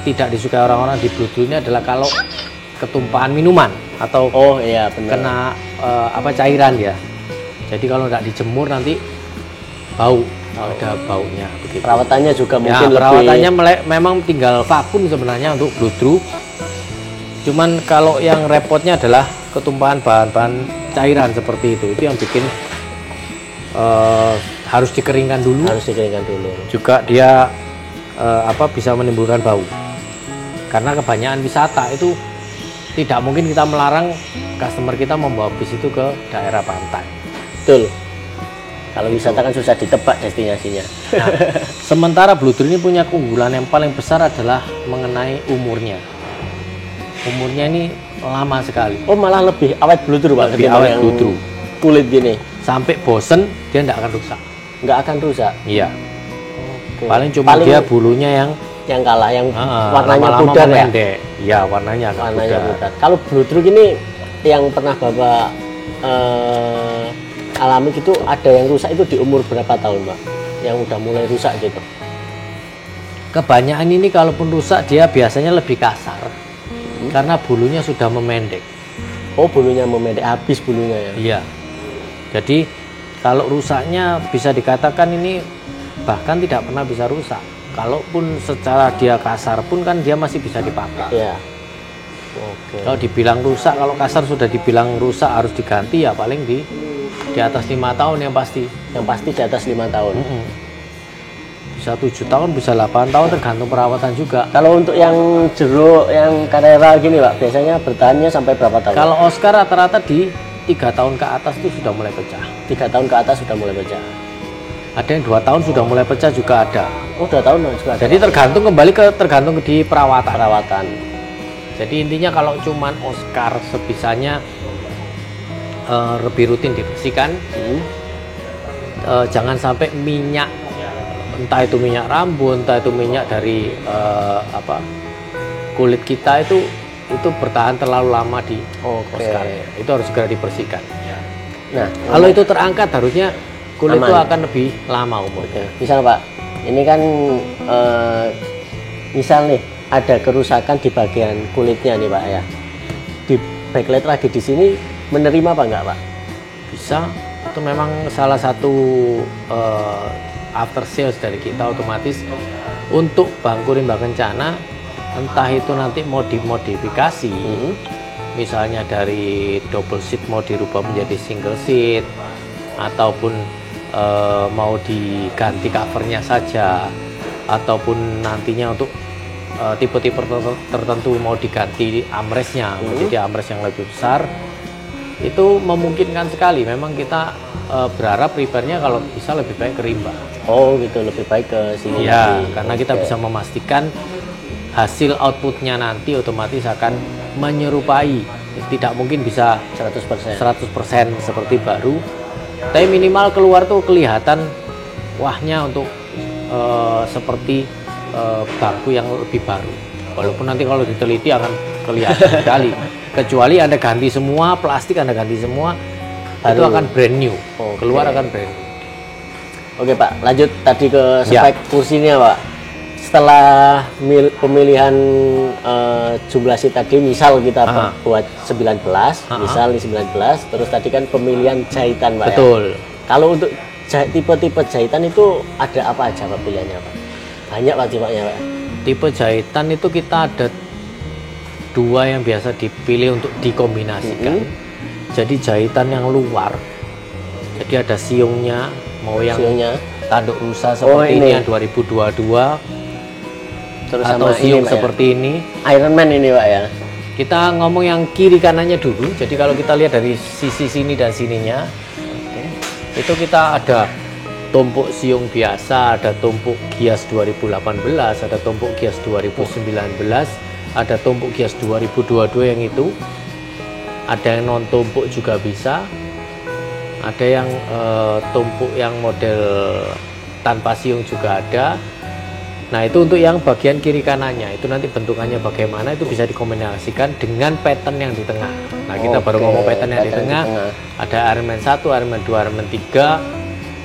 tidak disukai orang-orang di bludru ini adalah kalau ketumpahan minuman atau Oh iya benar. kena cairan ya. Jadi kalau tidak dijemur nanti bau, ada baunya begitu. Perawatannya juga Ya, mungkin perawatannya memang tinggal vakum sebenarnya untuk bludru. Cuman kalau yang repotnya adalah ketumpahan bahan-bahan cairan seperti itu yang bikin harus dikeringkan dulu. harus dikeringkan dulu. Juga dia bisa menimbulkan bau. Karena kebanyakan wisata itu tidak mungkin kita melarang customer kita membawa bis itu ke daerah pantai. Betul. Kalau wisata kan susah ditebak destinasinya. Nah, sementara bludru ini punya keunggulan yang paling besar adalah mengenai umurnya. Umurnya ini lama sekali. Oh malah lebih awet bludru Pak. Lebih ketimbang awet yang bludru. Kulit gini. Sampai bosen dia tidak akan rusak. Nggak akan rusak. Iya. Oke. Paling cuma dia bulunya yang kalah, yang warnanya lama-lama pudar ya. memendek. Iya, warnanya agak Warnanya pudar. pudar. Kalau bludru gini yang pernah Bapak alami gitu, ada yang rusak itu di umur berapa tahun Pak? Yang udah mulai rusak gitu. Kebanyakan ini kalaupun rusak dia biasanya lebih kasar. karena bulunya sudah memendek. Oh, bulunya memendek, habis bulunya ya? Iya. Jadi kalau rusaknya bisa dikatakan ini bahkan tidak pernah bisa rusak. Kalaupun secara dia kasar pun kan dia masih bisa dipakai. Iya. Oke. Kalau dibilang rusak, kalau kasar sudah dibilang rusak harus diganti ya paling di atas 5 tahun yang pasti. Yang pasti di atas 5 tahun. Bisa 7 tahun, bisa 8 tahun tergantung perawatan juga. Kalau untuk yang jeruk, yang Carrera gini Pak, biasanya bertahannya sampai berapa tahun? Kalau Oscar rata-rata di 3 tahun ke atas itu sudah mulai pecah. 3 tahun ke atas sudah mulai pecah. Ada yang 2 tahun sudah mulai pecah juga ada. Oh, 2 tahun juga ada. Jadi tergantung tergantung di perawatan. Perawatan. Jadi intinya kalau cuman Oscar sebisanya lebih rutin dibersihkan. Jangan sampai minyak, entah itu minyak rambut, entah itu minyak dari kulit kita itu bertahan terlalu lama di Oscar. Itu harus segera dibersihkan. Nah, kalau itu terangkat harusnya kulit aman. itu akan lebih lama umurnya. Misal Pak, ini kan misal nih ada kerusakan di bagian kulitnya nih Pak ya. Di backlight lagi di sini menerima apa enggak Pak? Bisa. Itu memang salah satu after sales dari kita otomatis untuk bangku rimba kencana, entah itu nanti mau dimodifikasi, misalnya dari double seat mau dirubah menjadi single seat, ataupun mau diganti covernya saja, ataupun nantinya untuk tipe-tipe tertentu mau diganti armrestnya menjadi armrest yang lebih besar. Itu memungkinkan sekali. Memang kita berharap prepare-nya kalau bisa lebih baik ke rimba. Oh gitu, lebih baik ke sini. Ya, karena kita bisa memastikan hasil outputnya nanti otomatis akan menyerupai. Tidak mungkin bisa 100% seperti baru. Tapi minimal keluar tuh kelihatan wahnya untuk seperti bangku yang lebih baru. Walaupun nanti kalau diteliti akan kelihatan sekali. Kecuali Anda ganti semua, plastik Anda ganti semua, baru. Itu akan brand new. Keluar akan brand new. Oke Pak, lanjut tadi ke spek kursinya Pak. Setelah pemilihan jumlah seat tadi, misal kita buat 19, misal nih 19, terus tadi kan pemilihan jahitan Pak. Betul. Ya? Kalau untuk tipe-tipe jahitan itu ada apa aja Pak pilihannya Pak? Banyak Pak tipenya Pak. Tipe jahitan itu kita ada 2 yang biasa dipilih untuk dikombinasikan. Jadi jahitan yang luar, jadi ada siungnya, mau yang tanduk rusa seperti ini yang 2022, terus atau siung seperti ini Iron Man ini Pak ya. Kita ngomong yang kiri kanannya dulu. Jadi kalau kita lihat dari sisi sini dan sininya, itu kita ada tumpuk siung biasa, ada tumpuk Gias 2018, ada tumpuk Gias 2019, ada tumpuk Gias 2022 yang itu, ada yang non tumpuk juga bisa, ada yang tumpuk yang model tanpa siung juga ada. Nah itu untuk yang bagian kiri kanannya, itu nanti bentukannya bagaimana itu bisa dikombinasikan dengan pattern yang di tengah. Nah kita baru ngomong pattern yang di tengah, ada Iron Man 1, Iron Man 2, Iron Man 3,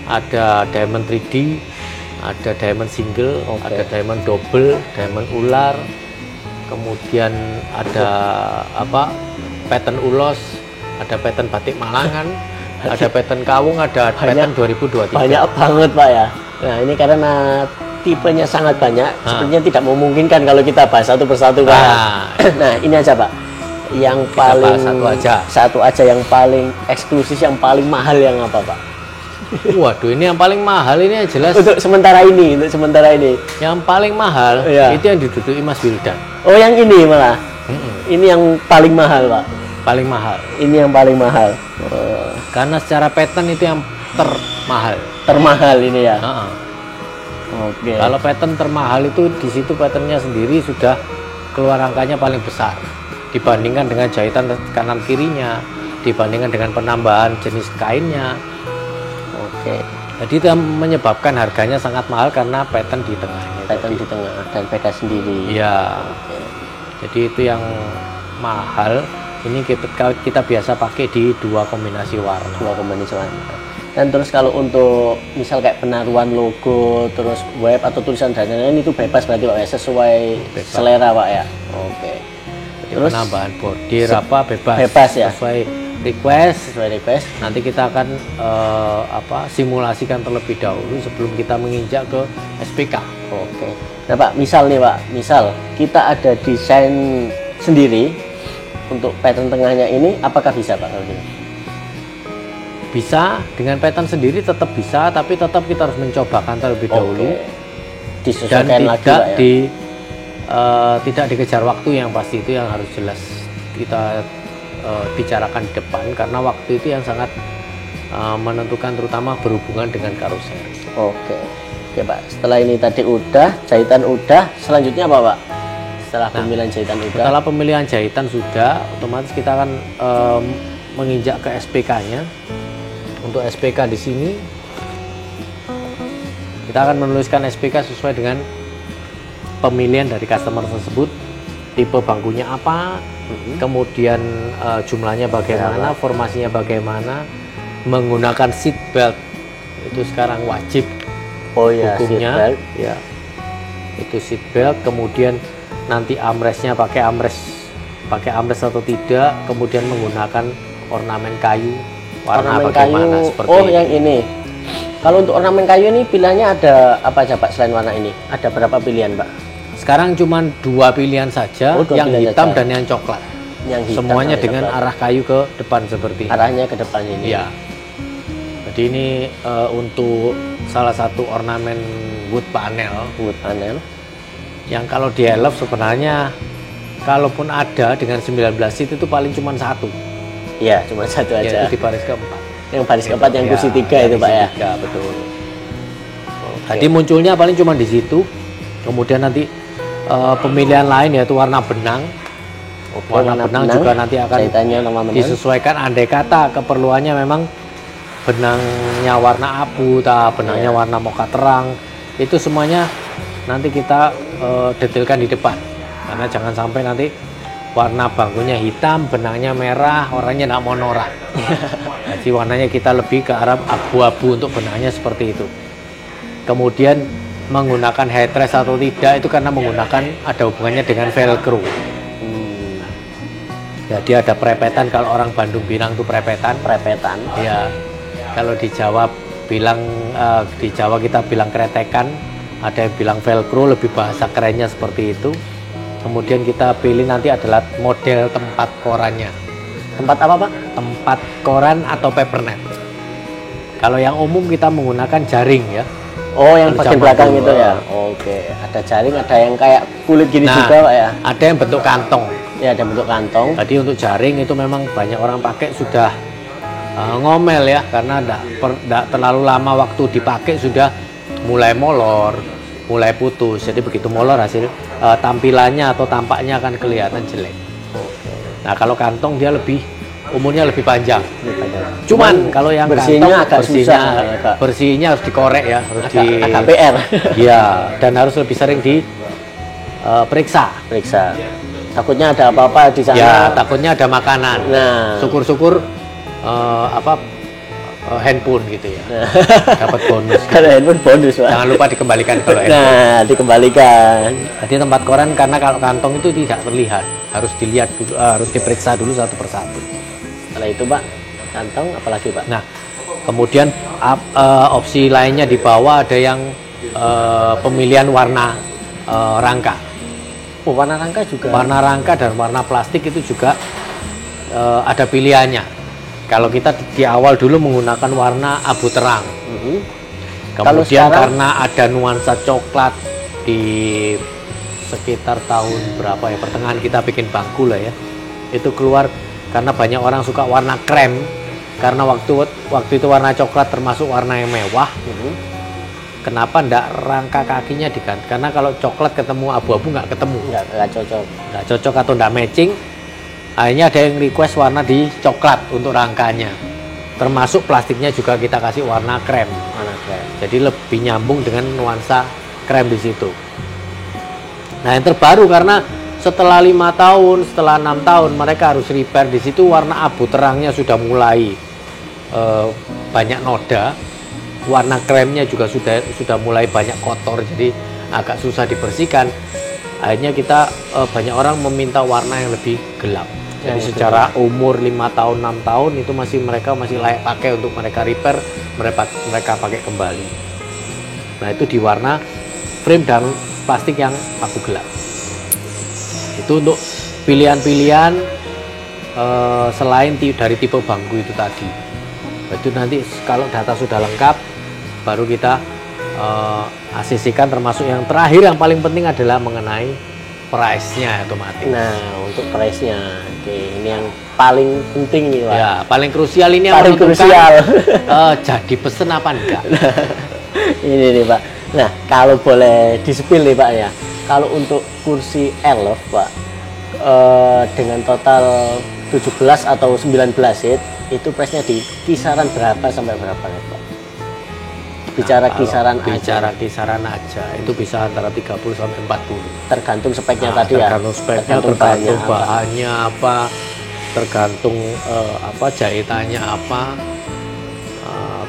ada diamond 3D, ada diamond single, ada diamond double, diamond ular, kemudian ada pattern ulos, ada pattern batik Malangan, ada pattern kawung, ada pattern 2023. Banyak banget Pak ya. Nah ini karena tipenya sangat banyak, sepertinya tidak memungkinkan kalau kita bahas satu persatu Pak. Nah ini aja Pak, yang paling satu aja yang paling eksklusif, yang paling mahal yang apa Pak? Waduh, ini yang paling mahal ini jelas. Untuk sementara ini, yang paling mahal itu yang diduduki Mas Wildan. Oh, yang ini malah. Ini yang paling mahal, Pak. Paling mahal. Ini yang paling mahal. Karena secara pattern itu yang termahal. Termahal ini ya. Oke. Kalau pattern termahal itu di situ patternnya sendiri sudah keluar angkanya paling besar dibandingkan dengan jahitan kanan kirinya, dibandingkan dengan penambahan jenis kainnya. Jadi itu menyebabkan harganya sangat mahal karena pattern di tengahnya. Pattern di tengah dan beda sendiri. Iya. Jadi itu yang mahal. Ini kita biasa pakai di 2 kombinasi warna. Dan terus kalau untuk misal kayak penaruhan logo, terus web atau tulisan dan lain-lain itu bebas berarti Pak ya, sesuai selera Pak ya. Oke. Jadi Terus penambahan bordir apa bebas. Bebas ya? Sesuai request. Sesuai request. Nanti kita akan simulasikan terlebih dahulu sebelum kita menginjak ke SPK. Oke. Nah Pak, misal nih Pak, misal kita ada desain sendiri untuk pattern tengahnya ini, apakah bisa Pak kalau gitu? Bisa, dengan pattern sendiri tetap bisa, tapi tetap kita harus mencobakan terlebih dahulu. Dan lagi, tidak dikejar waktu yang pasti, itu yang harus jelas kita bicarakan di depan, karena waktu itu yang sangat menentukan, terutama berhubungan dengan karusel. Oke Pak, setelah ini tadi udah, jahitan udah, selanjutnya apa Pak? Setelah pemilihan jahitan udah? Setelah pemilihan jahitan sudah, otomatis kita akan menginjak ke SPK-nya. Untuk SPK di sini, kita akan menuliskan SPK sesuai dengan pemilihan dari customer tersebut, tipe bangkunya apa, kemudian jumlahnya bagaimana, formasinya bagaimana, menggunakan seat belt itu sekarang wajib. Oh ya, hukumnya ya itu seat belt. Kemudian nanti armrestnya pakai armrest atau tidak, kemudian menggunakan ornamen kayu warna ornamen bagaimana kayu. seperti Oh yang ini. Kalau untuk ornamen kayu ini pilihannya ada apa aja Pak selain warna ini? Ada berapa pilihan Pak? Sekarang cuma 2 pilihan saja, yang hitam dan yang coklat. Yang hitam semuanya dengan coklat. Arah kayu ke depan seperti arahnya ke depan ini. Ya. Jadi ini untuk salah satu ornamen wood panel. Wood panel. Yang kalau di elf sebenarnya kalaupun ada dengan 19 seat itu paling cuma satu. Iya, cuma satu aja. Yaitu di baris keempat. Yang baris keempat yang kursi 3 itu Pak ya. 3, betul. Tadi munculnya paling cuma di situ. Kemudian nanti pemilihan lain yaitu warna benang. Warna benang juga nanti akan disesuaikan, andai kata keperluannya memang benangnya warna abu, benangnya warna mocha terang, itu semuanya nanti kita detailkan di depan, karena jangan sampai nanti warna bangkunya hitam, benangnya merah, orangnya tidak mau norak. Jadi warnanya kita lebih ke arah abu-abu untuk benangnya seperti itu. Kemudian menggunakan headrest atau tidak itu karena menggunakan ada hubungannya dengan velcro. Jadi ada prepetan, kalau orang Bandung bilang itu prepetan. Prepetan. Ya. Kalau di Jawa di Jawa kita bilang kretekan, ada yang bilang velcro, lebih bahasa kerennya seperti itu. Kemudian kita pilih nanti adalah model tempat korannya. Tempat apa Pak? Tempat koran atau papernet. Kalau yang umum kita menggunakan jaring ya. Oh, yang bagian belakang itu ya. Oke, ada jaring, ada yang kayak kulit gini juga Pak ya. Ada yang bentuk kantong. Ya, ada bentuk kantong. Jadi untuk jaring itu memang banyak orang pakai sudah ngomel ya, karena tidak terlalu lama waktu dipakai sudah mulai molor, mulai putus. Jadi begitu molor hasil tampilannya atau tampaknya akan kelihatan jelek. Nah kalau kantong dia umurnya lebih panjang. Cuman kalau yang bersihnya kantong bersihnya harus dikorek ya, harus agak PR. Ya, dan harus lebih sering diperiksa. Periksa. Takutnya ada apa-apa di sana. Ya, takutnya ada makanan. Nah, syukur-syukur handphone gitu ya. Dapat bonus. Kalau handphone bonus, Pak. Jangan lupa dikembalikan kalau handphone. Nah, dikembalikan. Jadi tempat koran, karena kalau kantong itu tidak terlihat, harus dilihat dulu, harus diperiksa dulu satu persatu. Setelah itu, Pak, kantong apalagi, Pak? Nah, kemudian opsi lainnya di bawah ada yang pemilihan warna rangka. Oh, warna rangka juga. Warna rangka dan warna plastik itu juga ada pilihannya. Kalau kita di awal dulu menggunakan warna abu terang, kemudian karena ada nuansa coklat di sekitar tahun berapa ya, pertengahan kita bikin bangku lah ya, itu keluar karena banyak orang suka warna krem, karena waktu itu warna coklat termasuk warna yang mewah. Kenapa ndak rangka kakinya diganti? Karena kalau coklat ketemu abu-abu nggak ketemu, nggak cocok atau nggak matching. Akhirnya ada yang request warna di coklat untuk rangkanya, termasuk plastiknya juga kita kasih warna krem. Jadi lebih nyambung dengan nuansa krem di situ. Nah yang terbaru, karena setelah 5 tahun, setelah 6 tahun mereka harus repair di situ, warna abu terangnya sudah mulai banyak noda, warna kremnya juga sudah mulai banyak kotor, jadi agak susah dibersihkan. akhirnya kita banyak orang meminta warna yang lebih gelap. Jadi Yang secara umur 5 tahun 6 tahun itu mereka masih layak pakai untuk mereka repair, mereka pakai kembali. Nah itu di warna frame dan plastik yang paku gelap. Itu untuk pilihan-pilihan selain dari tipe bangku itu tadi. Itu nanti kalau data sudah lengkap baru kita ACC-kan, termasuk yang terakhir yang paling penting adalah mengenai price-nya otomatis. Nah, untuk price-nya, oke, ini yang paling penting nih, Pak. Ya, paling krusial ini yang paling krusial. Jadi pesen apa enggak? Ini nih, Pak. Nah, kalau boleh di-spill nih, Pak ya. Kalau untuk kursi Elf, Pak, dengan total 17 atau 19 seat, itu price-nya di kisaran berapa sampai berapa nih, Pak? Bicara kisaran aja itu bisa antara 30 sampai 40. Tergantung speknya tadi ya. Tergantung speknya, tergantung bahannya apa, tergantung jahitannya apa.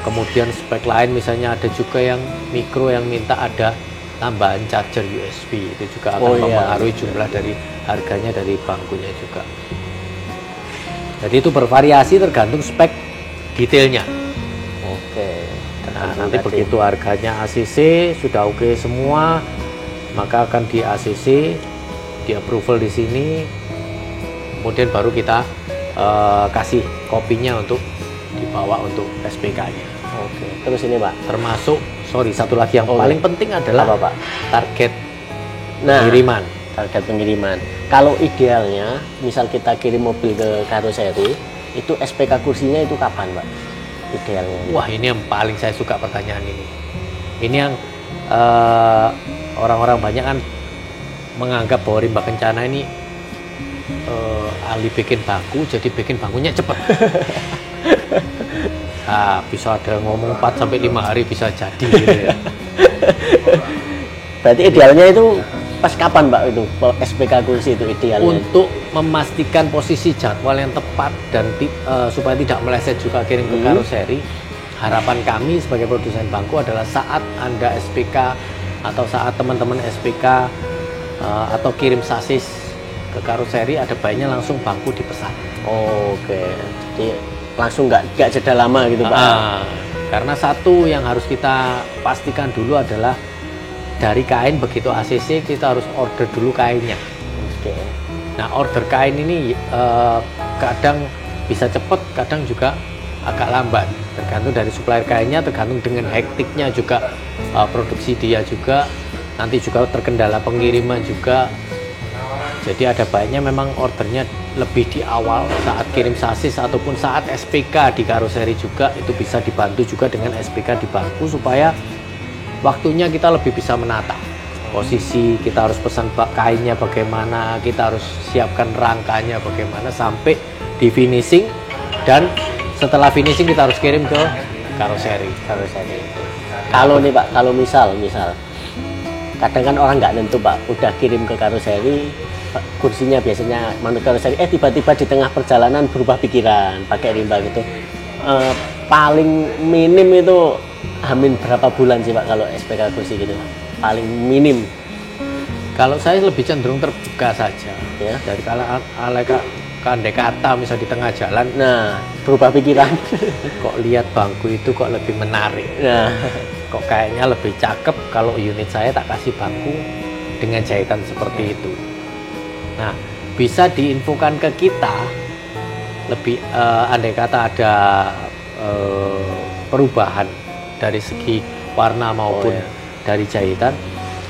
Kemudian spek lain misalnya ada juga yang mikro yang minta ada tambahan charger USB, itu juga akan mempengaruhi jumlah dari harganya dari bangkunya juga. Jadi itu bervariasi tergantung spek detailnya. Oke. Nah, nanti begitu harganya ACC sudah oke semua, maka akan di ACC, di approval di sini, kemudian baru kita kasih kopinya untuk dibawa untuk SPK-nya. Oke. Terus ini, Pak, termasuk satu lagi yang paling penting adalah apa, Pak? Target pengiriman. Target pengiriman. Kalau idealnya, misal kita kirim mobil ke karoseri, itu SPK kursinya itu kapan, Pak? Idealnya. Wah, ini yang paling saya suka pertanyaan ini. Ini yang orang-orang banyak kan menganggap bahwa Rimba Kencana ini ahli bikin bangku, jadi bikin bangkunya cepat. Nah, bisa ada ngomong 4 sampai 5 hari bisa jadi gitu ya. Berarti idealnya itu pas kapan, Pak, itu SPK kursi itu idealnya? Untuk memastikan posisi jadwal yang tepat dan supaya tidak meleset juga kirim ke karoseri, harapan kami sebagai produsen bangku adalah saat Anda SPK atau saat teman-teman SPK atau kirim sasis ke karoseri, ada baiknya langsung bangku dipesan. Oke, jadi langsung nggak jeda lama gitu, Pak? Karena satu yang harus kita pastikan dulu adalah dari kain begitu ACC kita harus order dulu kainnya. Oke. Nah, order kain ini kadang bisa cepat, kadang juga agak lambat. Tergantung dari supplier kainnya, tergantung dengan hektiknya juga produksi dia juga. Nanti juga terkendala pengiriman juga. Jadi ada baiknya memang ordernya lebih di awal saat kirim sasis ataupun saat SPK di karoseri juga, itu bisa dibantu juga dengan SPK di bangku supaya waktunya kita lebih bisa menata posisi, kita harus pesan kainnya bagaimana, kita harus siapkan rangkanya bagaimana sampai di finishing, dan setelah finishing kita harus kirim ke karoseri. Kalau nih, Pak, kalau misal kadang kan orang nggak nentu, Pak, udah kirim ke karoseri, kursinya biasanya manut karoseri, tiba-tiba di tengah perjalanan berubah pikiran pakai Rimba gitu. Paling minim itu hamin berapa bulan sih, Pak, kalau SPK kursi gitu? Paling minim. Kalau saya lebih cenderung terbuka saja Ya. dari kalau andai kata misal di tengah jalan, Nah, berubah pikiran. kok lihat bangku itu kok lebih menarik, Nah, kok kayaknya lebih cakep kalau unit saya tak kasih bangku dengan jahitan seperti itu. Nah, bisa diinfokan ke kita lebih andai kata ada perubahan dari segi warna maupun dari jahitan,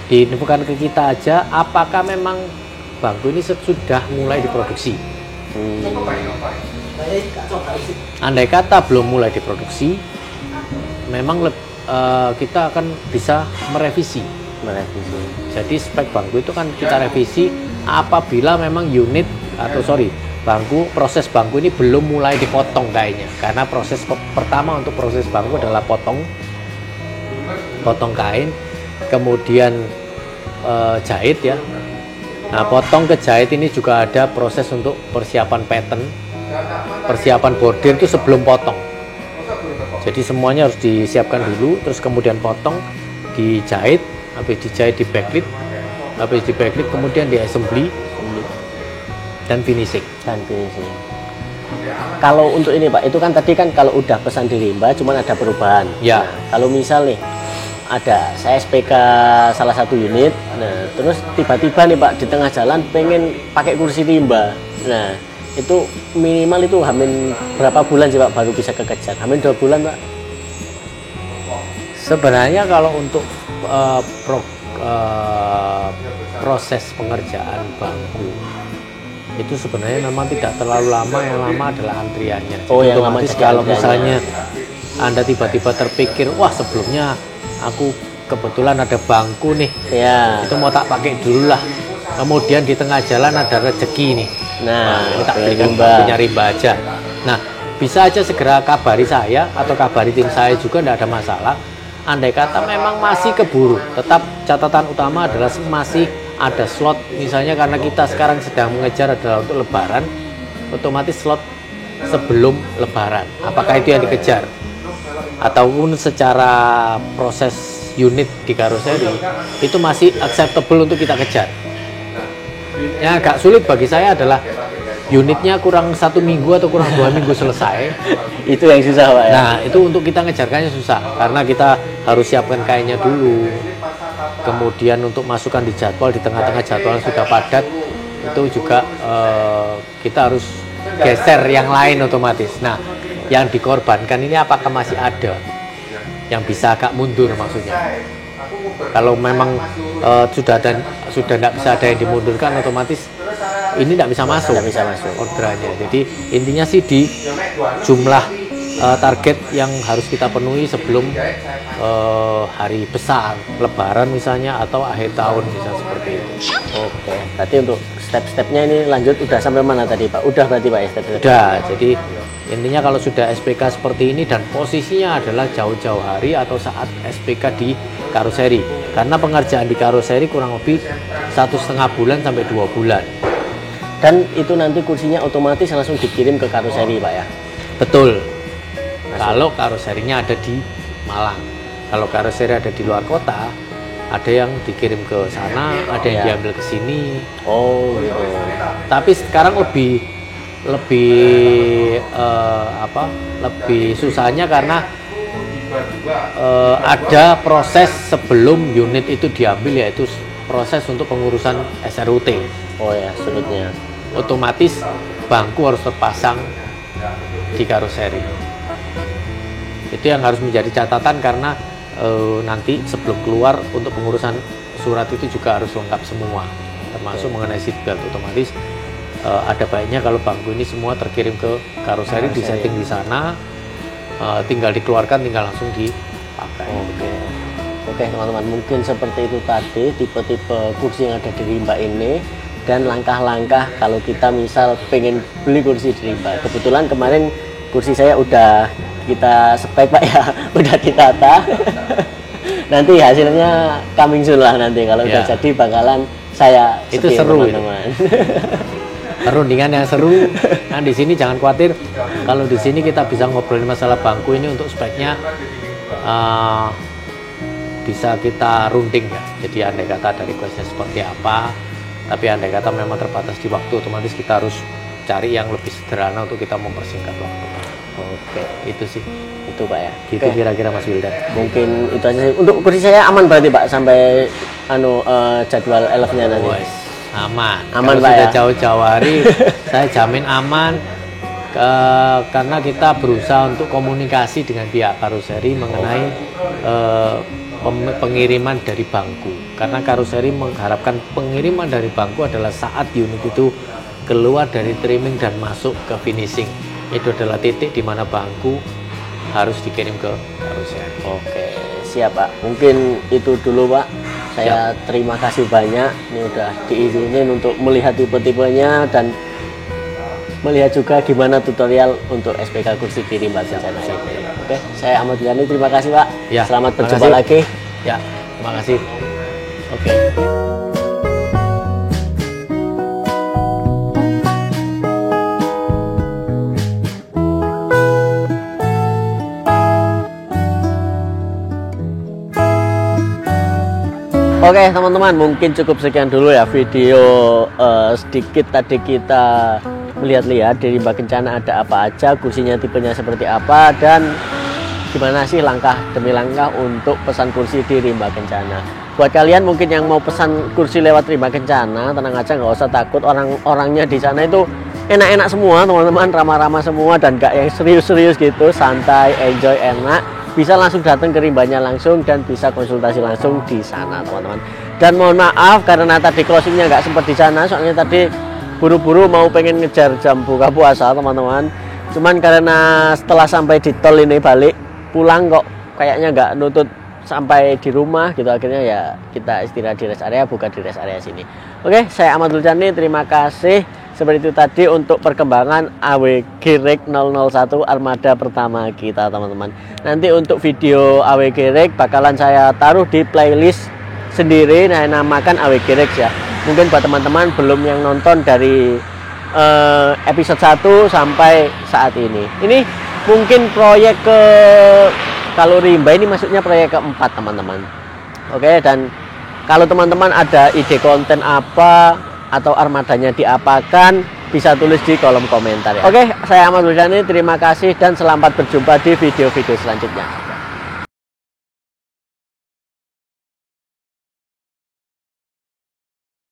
diinfokan ke kita aja apakah memang bangku ini sudah mulai diproduksi. Andai kata belum mulai diproduksi, memang kita akan bisa merevisi. Jadi spek bangku itu kan kita revisi apabila memang proses bangku ini belum mulai dipotong kainnya, karena proses pertama untuk proses bangku adalah potong kain, kemudian jahit ya. Nah, potong ke jahit ini juga ada proses untuk persiapan pattern, persiapan bordir itu sebelum potong. Jadi semuanya harus disiapkan dulu, terus kemudian potong, dijahit, habis dijahit di backlit, Habis di backlit kemudian di assembly dan finishing. Kalau untuk ini Pak, itu kan tadi kan kalau udah pesan di rimba cuman ada perubahan. Ya. Nah, kalau misal nih ada saya SPK salah satu unit, nah terus tiba-tiba nih Pak di tengah jalan pengen pakai kursi rimba. Nah, itu minimal itu hamin berapa bulan sih Pak baru bisa kekejar? Hamin 2 bulan Pak? Sebenarnya kalau untuk proses pengerjaan bangku itu sebenarnya memang tidak terlalu lama, yang lama adalah antriannya. Oh, jadi yang lama kalau antriannya. misalnya Anda tiba-tiba terpikir, wah sebelumnya aku kebetulan ada bangku nih, Ya. itu mau tak pakai dulu lah. Kemudian di tengah jalan ada rezeki nih, Nah, ini tak pakai belikan rimba. bangkunya rimba aja. Nah, bisa aja segera kabari saya atau kabari tim saya juga, tidak ada masalah. Andai kata memang masih keburu, tetap catatan utama adalah masih ada slot, misalnya karena kita sekarang sedang mengejar adalah untuk lebaran, otomatis slot sebelum lebaran, apakah itu yang dikejar ataupun secara proses unit di karoseri itu masih acceptable untuk kita kejar. Yang agak sulit bagi saya adalah unitnya kurang 1 minggu atau kurang 2 minggu selesai. Itu yang susah Pak ya. Nah, itu untuk kita ngejarkannya susah karena kita harus siapkan kainnya dulu. Kemudian untuk masukkan di jadwal, di tengah-tengah jadwal sudah padat, itu juga kita harus geser yang lain otomatis. Nah, yang dikorbankan ini apakah masih ada yang bisa agak mundur maksudnya? Kalau memang sudah tidak bisa ada yang dimundurkan, otomatis ini tidak bisa masuk, orderannya. Jadi intinya sih di jumlah target yang harus kita penuhi sebelum hari besar, lebaran misalnya, atau akhir tahun misalnya seperti itu. Oke, berarti untuk step-stepnya ini lanjut udah sampai mana tadi Pak? Udah berarti Pak ya step-step? Udah, jadi intinya kalau sudah SPK seperti ini dan posisinya adalah jauh-jauh hari atau saat SPK di karoseri, karena pengerjaan di karoseri kurang lebih 1,5 bulan sampai 2 bulan. Dan itu nanti kursinya otomatis langsung dikirim ke karoseri Pak ya? Betul. Kalau karoserinya ada di Malang. Kalau karoseri ada di luar kota, ada yang dikirim ke sana, ada yang diambil ke sini. Oh gitu. Tapi sekarang lebih susahnya karena ada proses sebelum unit itu diambil, yaitu proses untuk pengurusan SRUT. Oh ya, sulitnya. Otomatis bangku harus terpasang di karoseri. Itu yang harus menjadi catatan karena nanti sebelum keluar untuk pengurusan surat itu juga harus lengkap semua, termasuk mengenai seatbelt. Otomatis ada baiknya kalau bangku ini semua terkirim ke karoseri, disetting di sana, tinggal dikeluarkan, tinggal langsung dipakai. Oke teman-teman, mungkin seperti itu tadi tipe-tipe kursi yang ada di rimba ini dan langkah-langkah kalau kita misal pengen beli kursi di rimba. Kebetulan kemarin kursi saya udah kita spek Pak ya, udah ditata. Nanti hasilnya coming soon lah nanti kalau udah jadi bakalan saya itu seru teman-teman. Perundingan yang seru. Nah di sini jangan khawatir, kalau di sini kita bisa ngobrolin masalah bangku ini untuk speknya bisa kita runding ya. Jadi andai kata ada requestnya seperti apa, tapi andai kata memang terbatas di waktu, otomatis kita harus cari yang lebih sederhana untuk kita mempersingkat waktu. Oke, itu sih. Itu Pak ya. Gitu kira-kira Mas Wildan. Mungkin itu aja sih. Untuk kursi saya aman berarti Pak sampai jadwal elfnya nanti. Aman. Aman kalau Pak sudah ya. jauh-jauh hari saya jamin aman. Karena kita berusaha untuk komunikasi dengan pihak karoseri mengenai pengiriman dari bangku, karena karoseri mengharapkan pengiriman dari bangku adalah saat unit itu keluar dari trimming dan masuk ke finishing. Itu adalah titik di mana bangku harus dikirim ke karoseri. Oke, siap Pak. Mungkin itu dulu Pak. Saya terima kasih banyak. Ini udah diizinin untuk melihat tipe-tipenya dan melihat juga gimana tutorial untuk SPK kursi kiri Mbak Sancana ini. Oke, saya Ahmad Bildan, terima kasih Pak. Ya, selamat berjumpa lagi. Ya, terima kasih. Oke. Oke teman-teman, mungkin cukup sekian dulu ya video sedikit tadi kita melihat-lihat dari Rimba Kencana ada apa aja, kursinya tipenya seperti apa, dan gimana sih langkah demi langkah untuk pesan kursi di Rimba Kencana. Buat kalian mungkin yang mau pesan kursi lewat Rimba Kencana, tenang aja, nggak usah takut. Orang-orangnya di sana itu enak-enak semua teman-teman, ramah-ramah semua, dan gak yang serius-serius gitu, santai, enjoy, enak. Bisa langsung datang ke Rimbanya langsung dan bisa konsultasi langsung di sana teman-teman. Dan mohon maaf karena tadi closingnya nggak sempat di sana, soalnya tadi buru-buru mau pengen ngejar jam buka puasa teman-teman. Cuman karena setelah sampai di tol ini balik pulang kok kayaknya nggak nutut sampai di rumah gitu, akhirnya ya kita istirahat di rest area, buka di rest area sini. Oke, saya Ahmad Biljani, terima kasih. Seperti itu tadi untuk perkembangan AWG Rake 001 armada pertama kita teman-teman. Nanti untuk video AWG Rake bakalan saya taruh di playlist sendiri, nah namakan AWG Rake ya. Mungkin buat teman-teman belum yang nonton dari episode 1 sampai saat ini. Ini mungkin proyek kalau Rimba ini maksudnya proyek keempat teman-teman. Oke, dan kalau teman-teman ada ide konten apa atau armadanya diapakan, bisa tulis di kolom komentar ya. Oke, saya Ahmad Biljani, terima kasih dan selamat berjumpa di video-video selanjutnya.